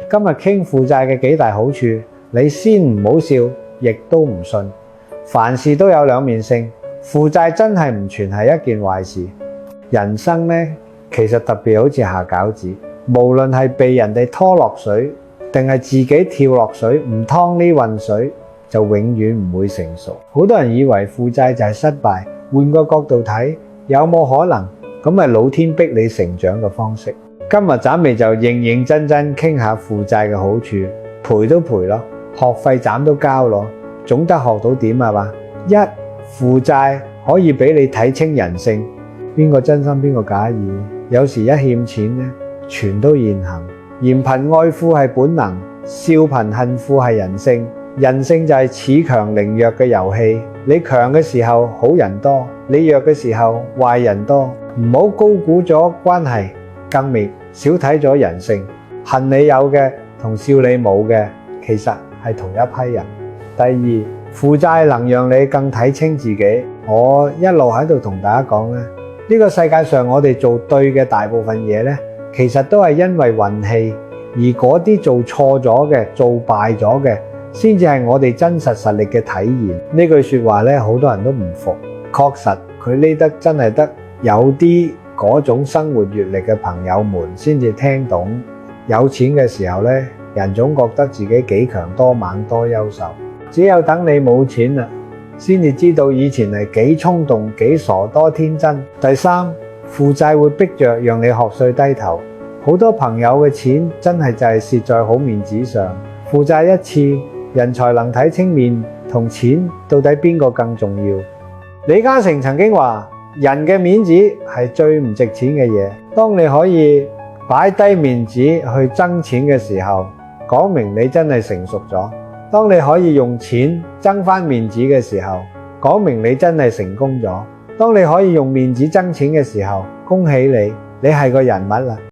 今日傾負債嘅幾大好處，你先唔好笑，亦都唔信。凡事都有兩面性，負債真係唔全係一件壞事。人生呢，其實特別好似下餃子，無論係被人哋拖落水，定係自己跳落水，唔趟呢渾水，就永遠唔會成熟。好多人以為負債就係失敗，換個角度睇，有冇可能咁係老天逼你成長嘅方式？今日咱哋就認認真真傾下負債嘅好處，賠都賠咯，學費咱都交咯，總得學到點係嘛？一，負債可以俾你睇清人性，邊個真心邊個假意，有時一欠錢呢，全都現行。嫌貧愛富係本能，笑貧恨富係人性。人性就係恃強凌弱嘅遊戲，你強嘅時候好人多，你弱嘅時候壞人多。唔好高估咗關係，更別少睇咗人性。恨你有嘅同笑你冇嘅，其實係同一批人。第二，負債能讓你更睇清自己。我一路喺度同大家講呢，呢個世界上我哋做對嘅大部分嘢呢，其實都係因為運氣，而嗰啲做錯咗嘅、做敗咗嘅，先至係我哋真實實力嘅體現。呢句說話呢，好多人都唔服。確實佢呢得真係得有啲嗰種生活閱歷嘅朋友們先至聽懂。有錢嘅時候呢，人總覺得自己幾強多猛多優秀，只有等你冇錢啦，先至知道以前係幾衝動、幾傻多天真。第三，負債會逼着讓你學稅低頭。好多朋友嘅錢真係就係蝕在好面子上。負債一次，人才能睇清面同錢到底邊個更重要。李嘉誠曾經話，人嘅面子係最唔值錢嘅嘢。當你可以擺低面子去爭錢嘅時候，講明你真係成熟咗。當你可以用錢爭翻面子嘅時候，講明你真係成功咗。當你可以用面子爭錢嘅時候，恭喜你，你係個人物啦。